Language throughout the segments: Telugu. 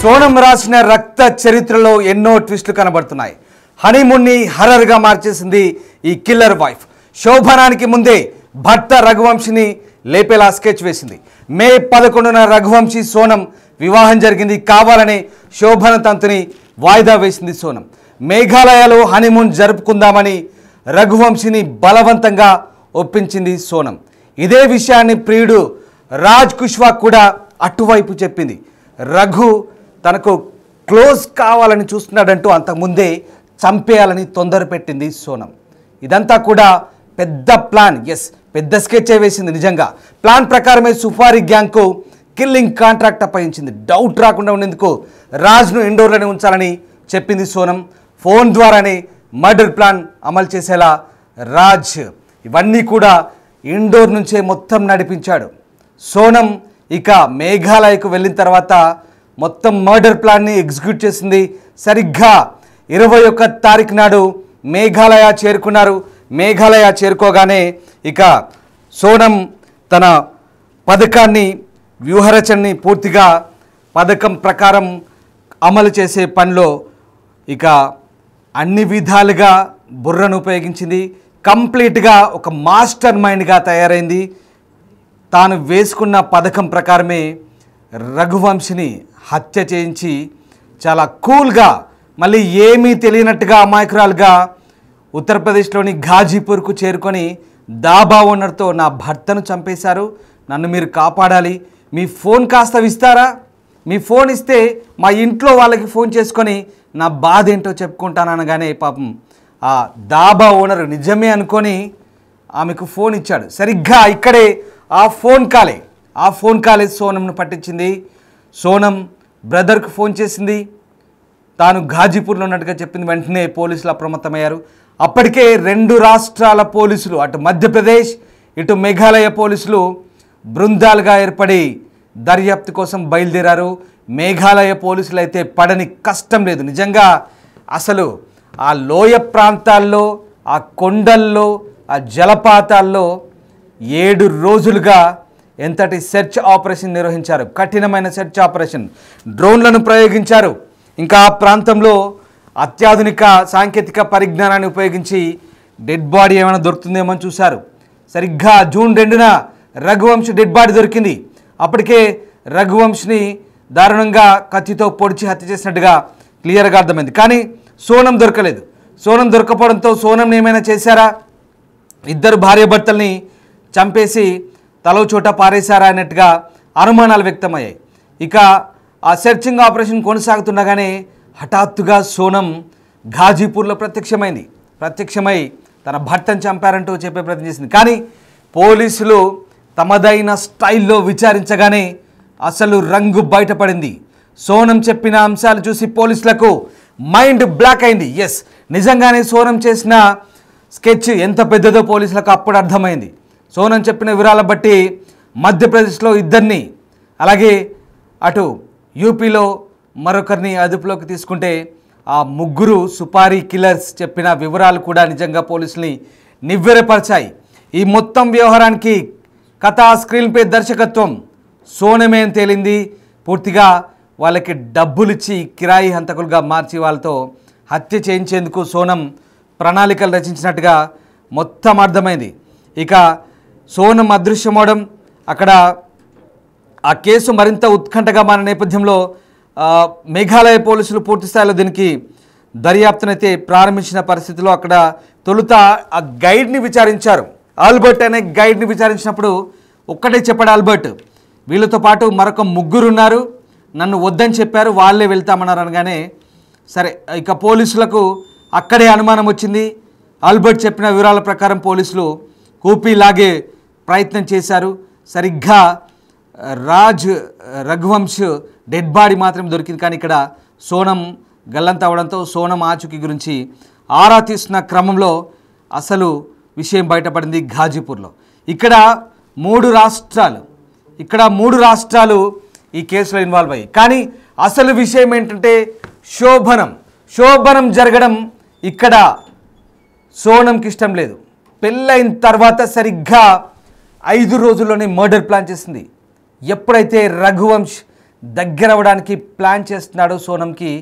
సోనం రాసిన రక్త చరిత్రలో ఎన్నో ట్విస్టులు కనబడుతున్నాయి. హనీమూన్ని హర్రర్గా మార్చేసింది ఈ కిల్లర్ వైఫ్. శోభనానికి ముందే భర్త రఘువంశిని లేపేలా స్కెచ్ వేసింది. మే 11న రఘువంశి సోనం వివాహం జరిగింది. కావాలనే శోభన తంతుని వాయిదా వేసింది సోనం. మేఘాలయలో హనీమూన్ జరుపుకుందామని రఘువంశిని బలవంతంగా ఒప్పించింది సోనం. ఇదే విషయాన్ని ప్రియుడు రాజ్ కుష్వా కూడా అటువైపు చెప్పింది. రఘు తనకు క్లోజ్ కావాలని చూస్తున్నాడంటూ అంతకుముందే చంపేయాలని తొందర పెట్టింది సోనం. ఇదంతా కూడా పెద్ద ప్లాన్, పెద్ద స్కెచ్ వేసింది. నిజంగా ప్లాన్ ప్రకారమే సుపారీ గ్యాంగ్కు కిల్లింగ్ కాంట్రాక్ట్ అప్పగించింది. డౌట్ రాకుండా ఉండేందుకు రాజ్ను ఇండోర్లోనే ఉంచాలని చెప్పింది సోనం. ఫోన్ ద్వారానే మర్డర్ ప్లాన్ అమలు చేసేలా రాజ్ ఇవన్నీ కూడా ఇండోర్ నుంచే మొత్తం నడిపించాడు. సోనం ఇక మేఘాలయకు వెళ్ళిన తర్వాత మొత్తం మర్డర్ ప్లాన్ని ఎగ్జిక్యూట్ చేసింది. సరిగ్గా 21 తారీఖు నాడు మేఘాలయ చేరుకున్నారు. మేఘాలయ చేరుకోగానే ఇక సోనం తన పథకాన్ని వ్యూహరచనని పూర్తిగా పథకం ప్రకారం అమలు చేసే పనిలో ఇక అన్ని విధాలుగా బుర్రను ఉపయోగించింది. కంప్లీట్గా ఒక మాస్టర్ మైండ్గా తయారైంది. తాను వేసుకున్న పథకం ప్రకారమే రఘువంశిని హత్య చేయించి చాలా కూల్గా, మళ్ళీ ఏమీ తెలియనట్టుగా అమాయకురాలుగా ఉత్తరప్రదేశ్లోని ఘాజీపూర్కు చేరుకొని దాబా ఓనర్తో నా భర్తను చంపేశారు, నన్ను మీరు కాపాడాలి, మీ ఫోన్ కాస్త ఇస్తారా, మీ ఫోన్ ఇస్తే మా ఇంట్లో వాళ్ళకి ఫోన్ చేసుకొని నా బాధ ఏంటో చెప్పుకుంటాననగానే పాపం ఆ దాబా ఓనర్ నిజమే అనుకొని ఆమెకు ఫోన్ ఇచ్చాడు. సరిగ్గా ఇక్కడే ఆ ఫోన్ కాలే సోనంను పట్టించింది. సోనం బ్రదర్కు ఫోన్ చేసింది. తాను ఘాజీపూర్లో ఉన్నట్టుగా చెప్పింది. వెంటనే పోలీసులు అప్రమత్తమయ్యారు. అప్పటికే 2 రాష్ట్రాల పోలీసులు, అటు మధ్యప్రదేశ్ ఇటు మేఘాలయ పోలీసులు బృందాలుగా ఏర్పడి దర్యాప్తు కోసం బయలుదేరారు. మేఘాలయ పోలీసులు అయితే పడని కష్టం లేదు. నిజంగా అసలు ఆ లోయ ప్రాంతాల్లో, ఆ కొండల్లో, ఆ జలపాతాల్లో 7 రోజులుగా ఎంతటి సెర్చ్ ఆపరేషన్ నిర్వహించారు. కఠినమైన సెర్చ్ ఆపరేషన్, డ్రోన్లను ప్రయోగించారు. ఇంకా ఆ ప్రాంతంలో అత్యాధునిక సాంకేతిక పరిజ్ఞానాన్ని ఉపయోగించి డెడ్ బాడీ ఏమైనా దొరుకుతుందేమో అని చూశారు. సరిగ్గా జూన్ 2న రఘువంశ్ డెడ్ బాడీ దొరికింది. అప్పటికే రఘువంశ్ని దారుణంగా కత్తితో పొడిచి హత్య చేసినట్టుగా క్లియర్గా అర్థమైంది. కానీ సోనం దొరకలేదు. సోనం దొరకపోవడంతో సోనం ఏమైనా చేశారా, ఇద్దరు భార్యాభర్తల్ని చంపేసి తలో చోట పారేశారా అన్నట్టుగా అనుమానాలు వ్యక్తమయ్యాయి. ఇక ఆ సెర్చింగ్ ఆపరేషన్ కొనసాగుతుండగానే హఠాత్తుగా సోనం ఘాజీపూర్లో ప్రత్యక్షమై తన భర్తను చంపారంటూ చెప్పే ప్రయత్నం చేసింది. కానీ పోలీసులు తమదైన స్టైల్లో విచారించగానే అసలు రంగు బయటపడింది. సోనం చెప్పిన అంశాలు చూసి పోలీసులకు మైండ్ బ్లాక్ అయింది. నిజంగానే సోనం చేసిన స్కెచ్ ఎంత పెద్దదో పోలీసులకు అప్పుడు అర్థమైంది. సోనం చెప్పిన వివరాల బట్టి మధ్యప్రదేశ్లో 2 అలాగే అటు యూపీలో మరొకరిని అదుపులోకి తీసుకుంటే ఆ 3 సుపారీ కిల్లర్స్ చెప్పిన వివరాలు కూడా నిజంగా పోలీసుల్ని నివ్వెరపరిచాయి. ఈ మొత్తం వ్యవహారానికి కథ, స్క్రీన్పై దర్శకత్వం సోనమే అని తేలింది. పూర్తిగా వాళ్ళకి డబ్బులిచ్చి కిరాయి హంతకులుగా మార్చి వాళ్ళతో హత్య చేయించేందుకు సోనం ప్రణాళికలు రచించినట్టుగా మొత్తం అర్థమైంది. ఇక సోనం అదృశ్యమవడం, అక్కడ ఆ కేసు మరింత ఉత్కంఠగా మారిన నేపథ్యంలో మేఘాలయ పోలీసులు పూర్తిస్థాయిలో దీనికి దర్యాప్తునైతే ప్రారంభించిన పరిస్థితిలో అక్కడ తొలుత ఆ గైడ్ని విచారించారు. ఆల్బర్ట్ అనే గైడ్ని విచారించినప్పుడు ఒక్కటే చెప్పాడు ఆల్బర్ట్, వీళ్ళతో పాటు మరొక 3 ఉన్నారు, నన్ను వద్దని చెప్పారు, వాళ్ళే వెళ్తామన్నారు అనగానే సరే ఇక పోలీసులకు అక్కడే అనుమానం వచ్చింది. ఆల్బర్ట్ చెప్పిన వివరాల ప్రకారం పోలీసులు కూపీలాగే ప్రయత్నం చేశారు. సరిగ్గా రఘువంశ్ డెడ్ బాడీ మాత్రం దొరికింది. కానీ ఇక్కడ సోనం గల్లంత అవడంతో సోనం ఆచూకీ గురించి ఆరా తీస్తున్న క్రమంలో అసలు విషయం బయటపడింది ఘాజీపూర్లో. ఇక్కడ 3 రాష్ట్రాలు ఈ కేసులో ఇన్వాల్వ్ అయ్యాయి. కానీ అసలు విషయం ఏంటంటే శోభనం జరగడం ఇక్కడ సోనంకి ఇష్టం లేదు. పెళ్ళైన తర్వాత సరిగ్గా 5 రోజుల్లోనే మర్డర్ ప్లాన్ చేసింది. ఎప్పుడైతే రఘువంశ్ దగ్గర అవ్వడానికి ప్లాన్ చేస్తున్నాడు సోనంకి.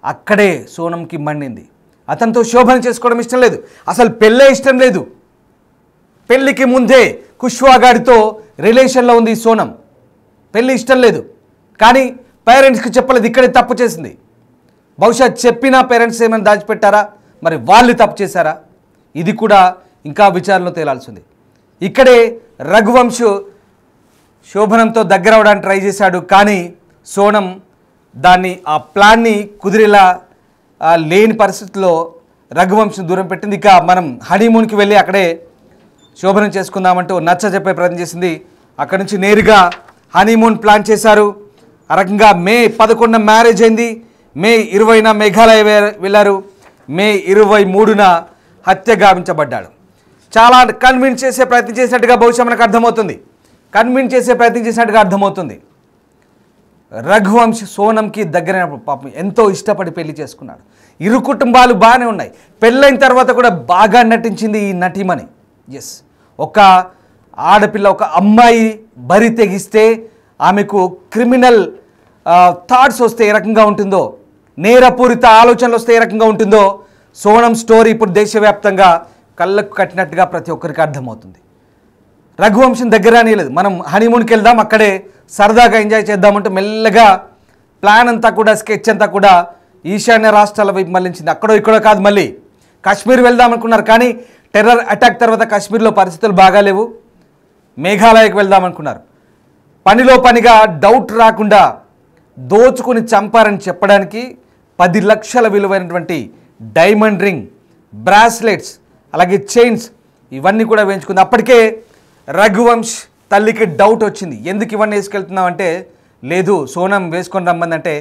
అక్కడే సోనంకి మండింది. అతనితో శోభన చేసుకోవడం ఇష్టం లేదు, అసలు పెళ్ళే ఇష్టం లేదు. పెళ్ళికి ముందే కుష్వా గారితో రిలేషన్లో ఉంది సోనం. పెళ్ళి ఇష్టం లేదు, కానీ పేరెంట్స్కి చెప్పలేదు. ఇక్కడే తప్పు చేసింది. బహుశా చెప్పినా పేరెంట్స్ ఏమైనా దాచిపెట్టారా, మరి వాళ్ళు తప్పు చేశారా, ఇది కూడా ఇంకా విచారణలో తేలాల్సింది. ఇక్కడే రఘువంశ్ శోభనంతో దగ్గర అవడానికి ట్రై చేశాడు, కానీ సోనం ఆ ప్లాన్ని కుదిరేలా లేని పరిస్థితుల్లో రఘువంశం దూరం పెట్టింది. ఇక మనం హనీమూన్కి వెళ్ళి అక్కడే శోభనం చేసుకుందామంటూ నచ్చ చెప్పే ప్రయత్నం చేసింది. అక్కడి నుంచి నేరుగా హనీమూన్ ప్లాన్ చేశారు. ఆ రకంగా మే 11న మ్యారేజ్ అయింది. మే 20న మేఘాలయ వెళ్ళారు. మే 23న హత్య గావించబడ్డాడు. చాలా కన్విన్స్ చేసే ప్రయత్నం చేసినట్టుగా బహుశా మనకు అర్థమవుతుంది. రఘువంశ్ సోనంకి దగ్గరైన పాపం ఎంతో ఇష్టపడి పెళ్లి చేసుకున్నాడు. ఇరు కుటుంబాలు బాగానే ఉన్నాయి. పెళ్ళైన తర్వాత కూడా బాగా నటించింది ఈ నటిమని. ఎస్, ఒక ఆడపిల్ల, ఒక అమ్మాయి బరి తెగిస్తే ఆమెకు క్రిమినల్ థాట్స్ వస్తే ఏ రకంగా ఉంటుందో, నేరపూరిత ఆలోచనలు వస్తే ఏ రకంగా ఉంటుందో సోనం స్టోరీ ఇప్పుడు దేశవ్యాప్తంగా కళ్ళకు కట్టినట్టుగా ప్రతి ఒక్కరికి అర్థమవుతుంది. రఘువంశం దగ్గర లేదు, మనం హనీమూన్కి వెళ్దాం, అక్కడే సరదాగా ఎంజాయ్ చేద్దామంటూ మెల్లగా ప్లాన్ అంతా కూడా, స్కెచ్ అంతా కూడా ఈశాన్య రాష్ట్రాల వైపు మళ్ళించింది. అక్కడో ఇక్కడో కాదు, మళ్ళీ కాశ్మీర్ వెళ్దాం అనుకున్నారు, కానీ టెర్రర్ అటాక్ తర్వాత కాశ్మీర్లో పరిస్థితులు బాగాలేవు. మేఘాలయకు వెళ్దాం అనుకున్నారు. పనిలో పనిగా డౌట్ రాకుండా దోచుకుని చంపారని చెప్పడానికి 10 లక్షల విలువైనటువంటి డైమండ్ రింగ్, బ్రాస్లెట్స్, అలాగే చైన్స్ ఇవన్నీ కూడా వేయించుకుంది. అప్పటికే రఘువంశ్ తల్లికి డౌట్ వచ్చింది. ఎందుకు ఇవన్నీ వేసుకెళ్తున్నావు అంటే, లేదు సోనం వేసుకొని రమ్మందంటే,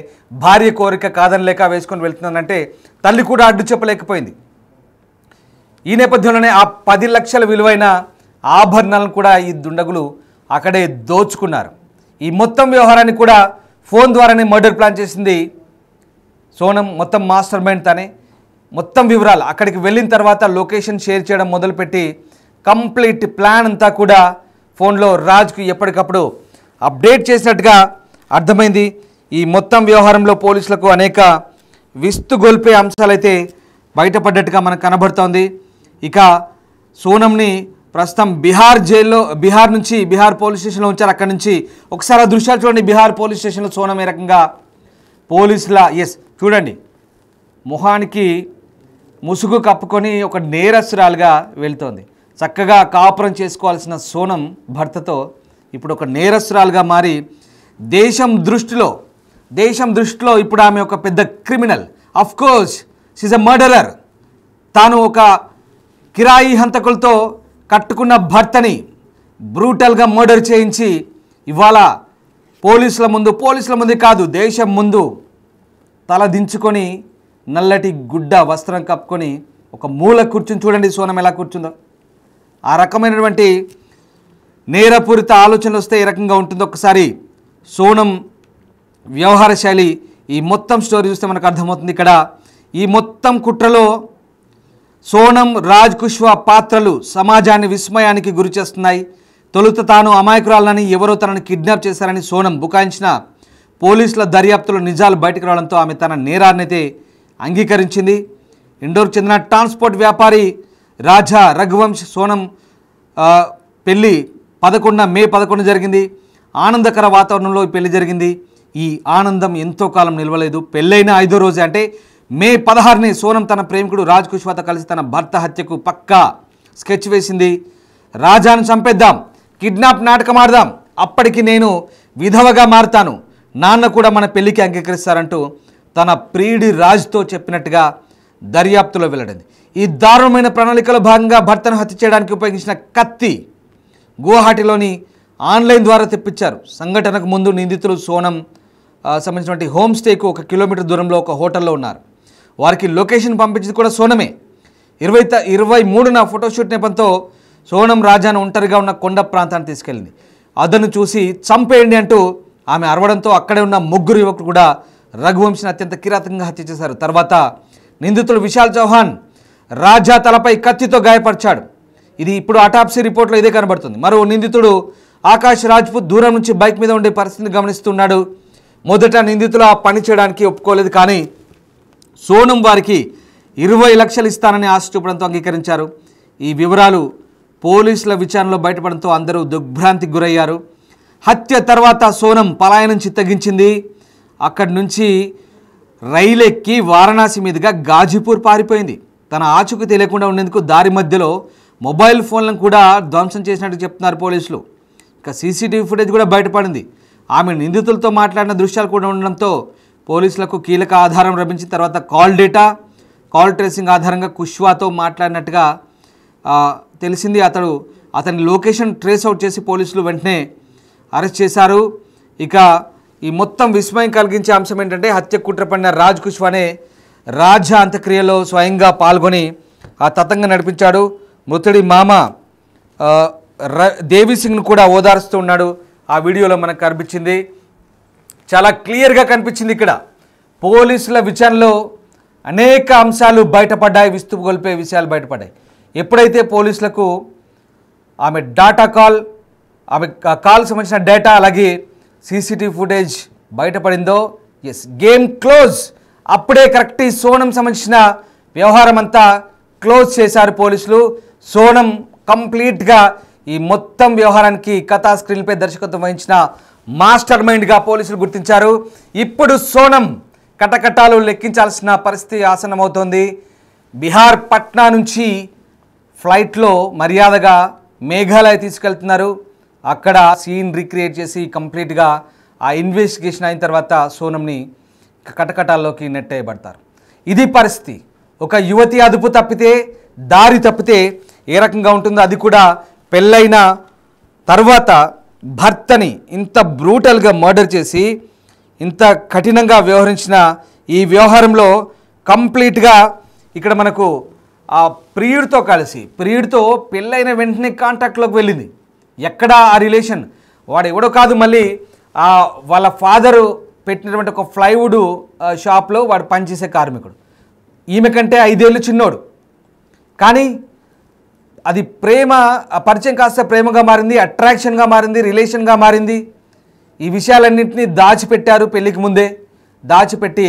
భార్య కోరిక కాదనలేక వేసుకొని వెళ్తున్నానంటే తల్లి కూడా అడ్డు చెప్పలేకపోయింది. ఈ నేపథ్యంలోనే ఆ 10 లక్షల విలువైన ఆభరణాలను కూడా ఈ దుండగులు అక్కడే దోచుకున్నారు. ఈ మొత్తం వ్యవహారాన్ని కూడా ఫోన్ ద్వారానే మర్డర్ ప్లాన్ చేసింది సోనం. మొత్తం మాస్టర్ మైండ్ తనే. మొత్తం వివరాలు అక్కడికి వెళ్ళిన తర్వాత లొకేషన్ షేర్ చేయడం మొదలుపెట్టి కంప్లీట్ ప్లాన్ అంతా కూడా ఫోన్లో రాజ్కు ఎప్పటికప్పుడు అప్డేట్ చేసినట్టుగా అర్థమైంది. ఈ మొత్తం వ్యవహారంలో పోలీసులకు అనేక విస్తుగొల్పే అంశాలైతే బయటపడ్డట్టుగా మనకు కనబడుతోంది. ఇక సోనంని ప్రస్తుతం బీహార్ నుంచి బీహార్ పోలీస్ స్టేషన్లో ఉంచారు. అక్కడి నుంచి ఒకసారి ఆ దృశ్యాలు చూడండి. బీహార్ పోలీస్ స్టేషన్లో సోనం ఏ రకంగా పోలీసుల చూడండి, మొహానికి ముసుగు కప్పుకొని ఒక నేరస్తురాలుగా వెళ్తోంది. చక్కగా కాపురం చేసుకోవాల్సిన సోనం భర్తతో ఇప్పుడు ఒక నేరస్తురాలుగా మారి దేశం దృష్టిలో ఇప్పుడు ఆమె ఒక పెద్ద criminal. Of course she's a murderer. తాను ఒక కిరాయి హంతకులతో కట్టుకున్న భర్తని బ్రూటల్గా మర్డర్ చేయించి ఇవాళ పోలీసుల ముందు కాదు, దేశం ముందు తల దించుకొని నల్లటి గుడ్డ వస్త్రం కప్పుకొని ఒక మూల కూర్చుని చూడండి సోనం ఎలా కూర్చుందో. ఆ రకమైనటువంటి నేరపూరిత ఆలోచనలు వస్తే ఏ రకంగా ఉంటుందో ఒకసారి సోనం వ్యవహార శైలి, ఈ మొత్తం స్టోరీ చూస్తే మనకు అర్థమవుతుంది. ఇక్కడ ఈ మొత్తం కుట్రలో సోనం, రాజ్ కుష్వా పాత్రలు సమాజాన్ని విస్మయానికి గురి చేస్తున్నాయి. తొలుత తాను అమాయకురాలని, ఎవరో తనను కిడ్నాప్ చేశారని సోనం బుకాయించిన పోలీసుల దర్యాప్తులో నిజాలు బయటకు రావడంతో ఆమె తన నేరాన్నైతే అంగీకరించింది. ఇండోర్కు చెందిన ట్రాన్స్పోర్ట్ వ్యాపారి రాజా రఘువంశ్ సోనం పెళ్ళి మే 11 జరిగింది. ఆనందకర వాతావరణంలో ఈ పెళ్లి జరిగింది. ఈ ఆనందం ఎంతో కాలం నిలవలేదు. పెళ్ళైన 5వ రోజే అంటే మే 16ని సోనం తన ప్రేమికుడు రాజ్ కుష్వాతో కలిసి తన భర్త హత్యకు పక్కా స్కెచ్ వేసింది. రాజాను చంపేద్దాం, కిడ్నాప్ నాటకం ఆడదాం, అప్పటికి నేను విధవగా మారుతాను, నాన్న కూడా మన పెళ్లికి అంగీకరిస్తారంటూ తన ప్రియుడి రాజ్తో చెప్పినట్టుగా దర్యాప్తులో వెల్లడింది. ఈ దారుణమైన ప్రణాళికలో భాగంగా భర్తను హత్య చేయడానికి ఉపయోగించిన కత్తి గువాహటిలోని ఆన్లైన్ ద్వారా తెప్పించారు. సంఘటనకు ముందు నిందితులు సోనం సంబంధించినటువంటి హోమ్ స్టేకు 1 కిలోమీటర్ దూరంలో ఒక హోటల్లో ఉన్నారు. వారికి లొకేషన్ పంపించింది కూడా సోనమే. 23న ఫోటోషూట్ నేపథ్యంతో సోనం రాజాను ఒంటరిగా ఉన్న కొండ ప్రాంతాన్ని తీసుకెళ్ళింది. అదను చూసి చంపేయండి అంటూ ఆమె అరవడంతో అక్కడే ఉన్న 3 యువకులు కూడా రఘువంశిని అత్యంత కిరాతకంగా హత్య చేశారు. తర్వాత నిందితుడు విశాల్ చౌహాన్ రాజా తలపై కత్తితో గాయపరిచాడు. ఇది ఇప్పుడు అటాప్సీ రిపోర్ట్లో ఇదే కనబడుతుంది. మరో నిందితుడు ఆకాష్ రాజ్పుత్ దూరం నుంచి బైక్ మీద ఉండే పరిస్థితిని గమనిస్తున్నాడు. మొదట నిందితులు ఆ పని చేయడానికి ఒప్పుకోలేదు, కానీ సోనం వారికి 20 లక్షలు ఇస్తానని ఆశ చూపడంతో అంగీకరించారు. ఈ వివరాలు పోలీసుల విచారణలో బయటపడంతో అందరూ దిగ్భ్రాంతికి గురయ్యారు. హత్య తర్వాత సోనం పలాయనం చిత్తగించింది. అక్కడి నుంచి రైలు ఎక్కి వారణాసి మీదుగా గాజీపూర్ పారిపోయింది. తన ఆచూకీ తెలియకుండా ఉండేందుకు దారి మధ్యలో మొబైల్ ఫోన్లను కూడా ధ్వంసం చేసినట్టు చెప్తున్నారు పోలీసులు. ఇక సీసీటీవీ ఫుటేజ్ కూడా బయటపడింది. ఆమె నిందితులతో మాట్లాడిన దృశ్యాలు కూడా ఉండడంతో పోలీసులకు కీలక ఆధారం లభించిన తర్వాత కాల్ డేటా, కాల్ ట్రేసింగ్ ఆధారంగా కుష్వాతో మాట్లాడినట్టుగా తెలిసింది. అతని లొకేషన్ ట్రేస్ అవుట్ చేసి పోలీసులు వెంటనే అరెస్ట్ చేశారు. ఇక ఈ మొత్తం విస్మయం కలిగించే అంశం ఏంటంటే హత్య కుట్ర పడిన రాజ్ కుష్వానే రాజ్య అంత్యక్రియలో స్వయంగా పాల్గొని ఆ తతంగం నడిపించాడు. మృతుడి మామ దేవిసింగ్ను కూడా ఓదారుస్తూ ఉన్నాడు. ఆ వీడియోలో మనకు కనిపించింది, చాలా క్లియర్గా కనిపించింది. ఇక్కడ పోలీసుల విచారణలో అనేక అంశాలు బయటపడ్డాయి, విస్తుపు గొల్పే విషయాలు బయటపడ్డాయి. ఎప్పుడైతే పోలీసులకు ఆమె డాటా కాల్, ఆమె కాల్ సంబంధించిన డేటా అలాగే సీసీటీవీ ఫుటేజ్ బయటపడిందో ఎస్ గేమ్ క్లోజ్. అప్పుడే కరెక్ట్ ఈ సోనం సంబంధించిన వ్యవహారం అంతా క్లోజ్ చేశారు పోలీసులు. సోనం కంప్లీట్గా ఈ మొత్తం వ్యవహారానికి కథా స్క్రీన్పై దర్శకత్వం వహించిన మాస్టర్ మైండ్గా పోలీసులు గుర్తించారు. ఇప్పుడు సోనం కటకటాలు లెక్కించాల్సిన పరిస్థితి ఆసన్నమవుతోంది. బీహార్ పట్నా నుంచి ఫ్లైట్లో మర్యాదగా మేఘాలయ తీసుకెళ్తున్నారు. అక్కడ సీన్ రీక్రియేట్ చేసి కంప్లీట్గా ఆ ఇన్వెస్టిగేషన్ అయిన తర్వాత సోనంని కటకటాల్లోకి నెట్టేయబడతారు. ఇది పరిస్థితి. ఒక యువతి అదుపు తప్పితే, దారి తప్పితే ఏ రకంగా ఉంటుందో, అది కూడా పెళ్ళైన తర్వాత భర్తని ఇంత బ్రూటల్గా మర్డర్ చేసి ఇంత కఠినంగా వ్యవహరించిన ఈ వ్యవహారంలో కంప్లీట్గా ఇక్కడ మనకు ఆ ప్రియుడితో కలిసి, ప్రియుడితో పెళ్ళైన వెంటనే కాంటాక్ట్లోకి వెళ్ళింది. ఎక్కడ ఆ రిలేషన్, వాడు ఎవడో కాదు, మళ్ళీ వాళ్ళ ఫాదరు పెట్టినటువంటి ఒక ప్లైవుడ్ షాప్లో వాడు పనిచేసే కార్మికుడు. ఈమె కంటే 5 ఏళ్ళు చిన్నోడు. కానీ అది ప్రేమ, పరిచయం కాస్త ప్రేమగా మారింది, అట్రాక్షన్గా మారింది, రిలేషన్గా మారింది. ఈ విషయాలన్నింటినీ దాచిపెట్టారు. పెళ్ళికి ముందే దాచిపెట్టి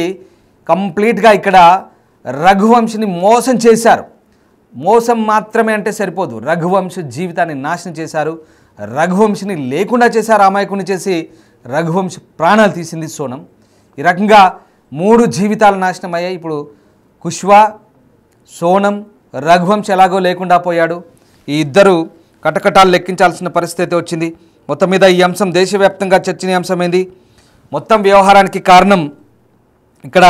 కంప్లీట్గా ఇక్కడ రఘువంశిని మోసం చేశారు. మోసం మాత్రమే అంటే సరిపోదు, రఘువంశి జీవితాన్ని నాశనం చేశారు. రఘువంశిని లేకుండా చేశారు, అమాయకుని చేసి రఘువంశి ప్రాణాలు తీసింది సోనం. ఈ రకంగా 3 జీవితాలు నాశనం అయ్యాయి. ఇప్పుడు కుష్వా, సోనం, రఘువంశి ఎలాగో లేకుండా పోయాడు. ఈ ఇద్దరు కటకటాలు లెక్కించాల్సిన పరిస్థితి వచ్చింది. మొత్తం మీద ఈ అంశం దేశవ్యాప్తంగా చర్చనీయాంశమైంది. మొత్తం వ్యవహారానికి కారణం ఇక్కడ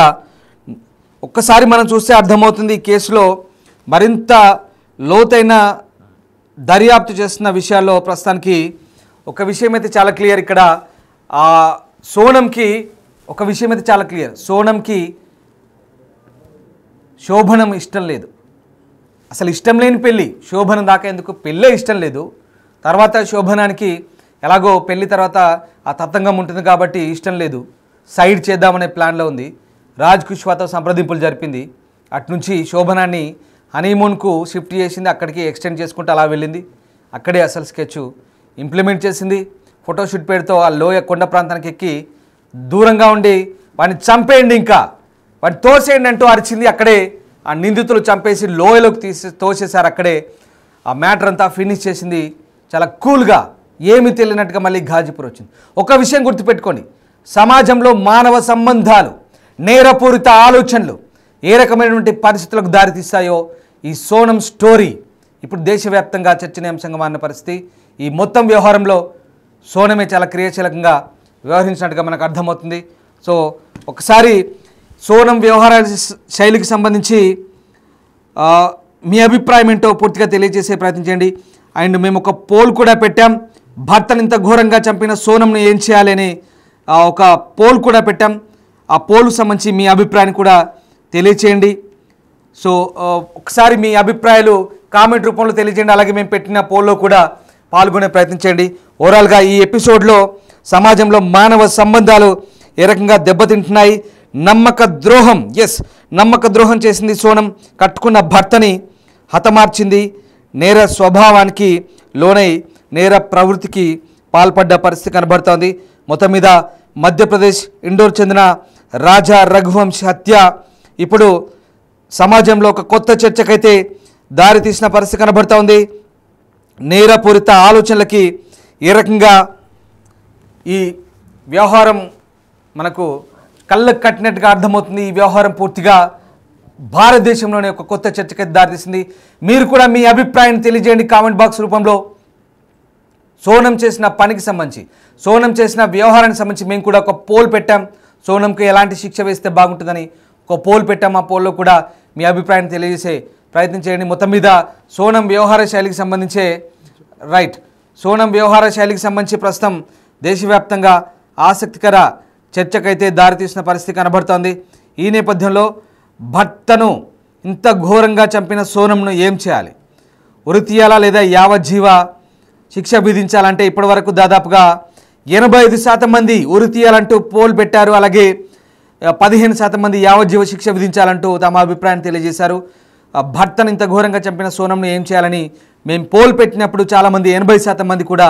ఒక్కసారి మనం చూస్తే అర్థమవుతుంది. ఈ కేసులో మరింత లోతైన దర్యాప్తు చేస్తున్న విషయాల్లో ప్రస్తుతానికి ఒక విషయం అయితే చాలా క్లియర్. ఇక్కడ సోనంకి ఒక విషయం అయితే చాలా క్లియర్, సోనంకి శోభనం ఇష్టం లేదు. అసలు ఇష్టం లేని పెళ్ళి, శోభనం దాకా ఎందుకు, పెళ్ళే ఇష్టం లేదు. తర్వాత శోభనానికి ఎలాగో పెళ్ళి తర్వాత ఆ తతంగం ఉంటుంది కాబట్టి ఇష్టం లేదు, సైడ్ చేద్దామనే ప్లాన్లో ఉంది. రాజ్ కుష్వాతో సంప్రదింపులు జరిపింది. అట్నుంచి శోభనాన్ని హనీమూన్కు షిఫ్ట్ చేసింది, అక్కడికి ఎక్స్టెండ్ చేసుకుంటూ అలా వెళ్ళింది. అక్కడే అసలు స్కెచ్ ఇంప్లిమెంట్ చేసింది. ఫోటోషూట్ పేరుతో ఆ లోయ కొండ ప్రాంతానికి ఎక్కి దూరంగా ఉండి వాడిని చంపేయండి, ఇంకా వాడిని తోసేయండి అంటూ అరిచింది. అక్కడే ఆ నిందితులు చంపేసి లోయలోకి తోసేశారు. అక్కడే ఆ మ్యాటర్ అంతా ఫినిష్ చేసింది. చాలా కూల్గా, ఏమీ తెలియనట్టుగా మళ్ళీ గాజీపూర్ వచ్చింది. ఒక విషయం గుర్తుపెట్టుకోండి, సమాజంలో మానవ సంబంధాలు, నేరపూరిత ఆలోచనలు ఏ రకమైనటువంటి పరిస్థితులకు దారితీస్తాయో ఈ సోనం స్టోరీ ఇప్పుడు దేశవ్యాప్తంగా చర్చనీయాంశంగా మారిన పరిస్థితి. ఈ మొత్తం వ్యవహారంలో సోనమే చాలా క్రియాశీలకంగా వ్యవహరించినట్టుగా మనకు అర్థమవుతుంది. సో ఒకసారి సోనం వ్యవహారాల శైలికి సంబంధించి మీ అభిప్రాయం ఏంటో పూర్తిగా తెలియజేసే ప్రయత్నం చేయండి. అండ్ మేము ఒక పోల్ కూడా పెట్టాం, భర్తను ఇంత ఘోరంగా చంపిన సోనంను ఏం చేయాలని ఒక పోల్ కూడా పెట్టాం. ఆ పోల్కు సంబంధించి మీ అభిప్రాయాన్ని కూడా తెలియచేయండి. సో ఒకసారి మీ అభిప్రాయాలు కామెంట్ రూపంలో తెలియజేయండి. అలాగే మేము పెట్టిన పోల్లో కూడా పాల్గొనే ప్రయత్నించండి. ఓవరాల్గా ఈ ఎపిసోడ్లో సమాజంలో మానవ సంబంధాలు ఏ రకంగా దెబ్బతింటున్నాయి, నమ్మక ద్రోహం, నమ్మక ద్రోహం చేసింది సోనం, కట్టుకున్న భర్తని హతమార్చింది, నేర స్వభావానికి లోనై నేర ప్రవృత్తికి పాల్పడ్డ పరిస్థితి కనబడుతోంది. మొత్తం మీద మధ్యప్రదేశ్ ఇండోర్ చెందిన రాజా రఘువంశ్ హత్య ఇప్పుడు సమాజంలో ఒక కొత్త చర్చకైతే దారితీసిన పరిస్థితి కనబడుతూ ఉంది. నేరపూరిత ఆలోచనలకి ఏ రకంగా ఈ వ్యవహారం మనకు కళ్ళకు కట్టినట్టుగా అర్థమవుతుంది. ఈ వ్యవహారం పూర్తిగా భారతదేశంలోనే ఒక కొత్త చర్చకైతే దారితీసింది. మీరు కూడా మీ అభిప్రాయాన్ని తెలియజేయండి కామెంట్ బాక్స్ రూపంలో. సోనం చేసిన పనికి సంబంధించి, సోనం చేసిన వ్యవహారానికి సంబంధించి మేము కూడా ఒక పోల్ పెట్టాం. సోనంకి ఎలాంటి శిక్ష వేస్తే బాగుంటుందని ఒక పోల్ పెట్టాం. ఆ పోల్లో కూడా మీ అభిప్రాయాన్ని తెలియజేసే ప్రయత్నం చేయండి. మొత్తం మీద సోనం వ్యవహార శైలికి సంబంధించే సోనం వ్యవహార శైలికి సంబంధించి ప్రస్తుతం దేశవ్యాప్తంగా ఆసక్తికర చర్చకైతే దారితీసిన పరిస్థితి కనబడుతోంది. ఈ నేపథ్యంలో భర్తను ఇంత ఘోరంగా చంపిన సోనంను ఏం చేయాలి? ఉరి తీయాలా లేదా యావజ్జీవ శిక్ష విధించాలంటే ఇప్పటివరకు దాదాపుగా 85% మంది ఉరి తీయాలంటూ పోల్ పెట్టారు. అలాగే 15% మంది యావజ్జీవ శిక్ష విధించాలంటూ తమ అభిప్రాయాన్ని తెలియజేశారు. భర్తను ఇంత ఘోరంగా చంపిన సోనంను ఏం చేయాలని మేము పోల్ పెట్టినప్పుడు చాలామంది 80% మంది కూడా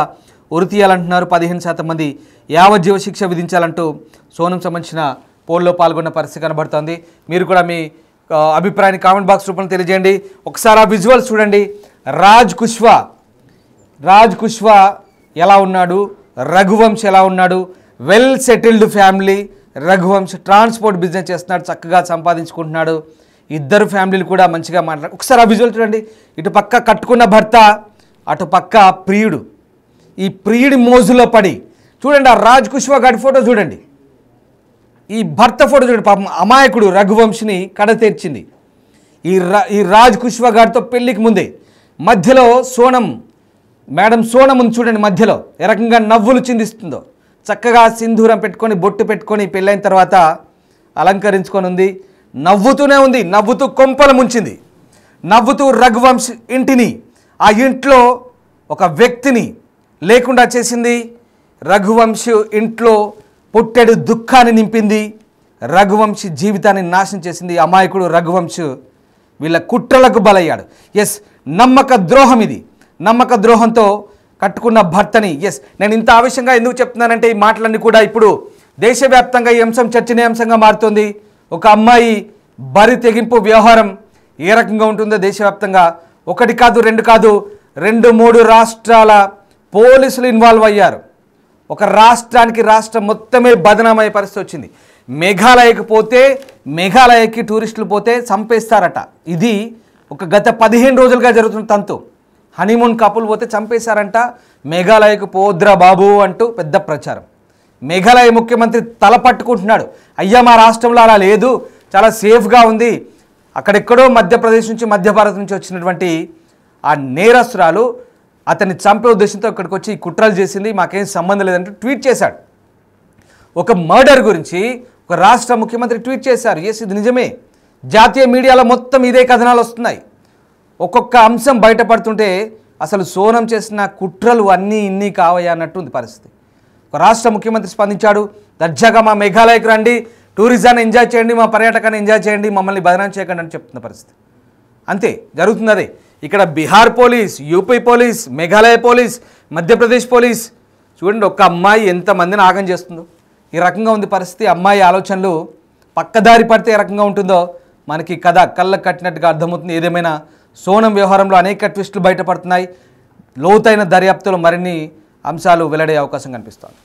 ఉరి తీయాలంటున్నారు. 15% మంది యావజ్జీవ శిక్ష విధించాలంటూ సోనం సంబంధించిన పోల్లో పాల్గొన్న పరిస్థితి కనబడుతోంది. మీరు కూడా మీ అభిప్రాయాన్ని కామెంట్ బాక్స్ రూపంలో తెలియజేయండి. ఒకసారి ఆ విజువల్స్ చూడండి. రాజ్ కుష్వా ఎలా ఉన్నాడు, రఘువంశ్ ఎలా ఉన్నాడు. Well settled family. Raghuvansh transport business చేస్తున్నాడు, చక్కగా సంపాదించుకుంటున్నాడు. ఇద్దరు ఫ్యామిలీలు కూడా మంచిగా మాట్లాడు. ఒకసారి ఆ విజువల్ చూడండి. ఇటు పక్క కట్టుకున్న భర్త, అటు పక్క ప్రియుడు. ఈ ప్రియుడి మోజులో పడి చూడండి. ఆ రాజ్ కుష్వా గారి ఫోటో చూడండి, ఈ భర్త ఫోటో చూడండి. పాపం అమాయకుడు రఘువంశ్ని కడతీర్చింది. ఈ రాజ్ కుష్వా గారితో పెళ్లికి ముందే మధ్యలో మేడం సోనం ఉంది చూడండి. మధ్యలో ఏ రకంగా నవ్వులు చిందిస్తుందో, చక్కగా సింధూరం పెట్టుకొని బొట్టు పెట్టుకొని పెళ్ళైన తర్వాత అలంకరించుకొని ఉంది. నవ్వుతూనే ఉంది, నవ్వుతూ కొంపలు ముంచింది. నవ్వుతూ రఘువంశ్ ఇంటిని, ఆ ఇంట్లో ఒక వ్యక్తిని లేకుండా చేసింది. రఘువంశ్ ఇంట్లో పుట్టెడు దుఃఖాన్ని నింపింది. రఘువంశ్ జీవితాన్ని నాశనం చేసింది. అమాయకుడు రఘువంశ్ వీళ్ళ కుట్రలకు బలయ్యాడు. ఎస్, నమ్మక ద్రోహం ఇది. నమ్మక ద్రోహంతో కట్టుకున్న భర్తని. ఎస్, నేను ఇంత ఆవేశంగా ఎందుకు చెప్తున్నానంటే ఈ మాటలన్నీ కూడా ఇప్పుడు దేశవ్యాప్తంగా ఈ అంశం చర్చనీయాంశంగా మారుతుంది. ఒక అమ్మాయి బరి తెగింపు వ్యవహారం ఏ రకంగా ఉంటుందో దేశవ్యాప్తంగా ఒకటి కాదు, రెండు కాదు, 2-3 రాష్ట్రాల పోలీసులు ఇన్వాల్వ్ అయ్యారు. ఒక రాష్ట్రానికి రాష్ట్రం మొత్తమే బదనామయ్యే పరిస్థితి వచ్చింది. మేఘాలయకి టూరిస్టులు పోతే చంపేస్తారట. ఇది ఒక గత 15 రోజులుగా జరుగుతున్న తంతు. హనీమూన్ కపుల్ పోతే చంపేశారంట. మేఘాలయకు పోద్రా బాబు అంటూ పెద్ద ప్రచారం. మేఘాలయ ముఖ్యమంత్రి తల పట్టుకుంటున్నాడు. అయ్యా, మా రాష్ట్రంలో అలా లేదు, చాలా సేఫ్గా ఉంది. అక్కడెక్కడో మధ్యప్రదేశ్ నుంచి, మధ్య భారత్ నుంచి వచ్చినటువంటి ఆ నేరస్తురాలు అతన్ని చంపే ఉద్దేశంతో ఇక్కడికి వచ్చి కుట్రలు చేసింది, మాకేం సంబంధం లేదంటూ ట్వీట్ చేశాడు. ఒక మర్డర్ గురించి ఒక రాష్ట్ర ముఖ్యమంత్రి ట్వీట్ చేశారు. ఎస్, ఇది నిజమే. జాతీయ మీడియాలో మొత్తం ఇదే కథనాలు వస్తున్నాయి. ఒక్కొక్క అంశం బయటపడుతుంటే అసలు సోనం చేసిన కుట్రలు అన్నీ ఇన్ని కావయ్యా అన్నట్టుంది పరిస్థితి. ఒక రాష్ట్ర ముఖ్యమంత్రి స్పందించాడు. దర్జాగా మా మేఘాలయకు రండి, టూరిజాన్ని ఎంజాయ్ చేయండి, మా పర్యాటకాన్ని ఎంజాయ్ చేయండి, మమ్మల్ని బదనాం చేయకండి అని చెప్తున్న పరిస్థితి. అంతే జరుగుతుంది. అదే ఇక్కడ Bihar police, UP police, Meghalaya police, Madhya Pradesh police చూడండి. ఒక్క అమ్మాయి ఎంతమందిని ఆగం చేస్తుందో. ఈ రకంగా ఉంది పరిస్థితి. అమ్మాయి ఆలోచనలు పక్కదారి పడితే ఏ రకంగా ఉంటుందో మనకి కథ కళ్ళకు కట్టినట్టుగా అర్థమవుతుంది. ఏదేమైనా సోనం వ్యవహారంలో అనేక ట్విస్టులు బయటపడుతున్నాయి. లోతైన దర్యాప్తులో మరిన్ని అంశాలు వెల్లడే అవకాశం కనిపిస్తోంది.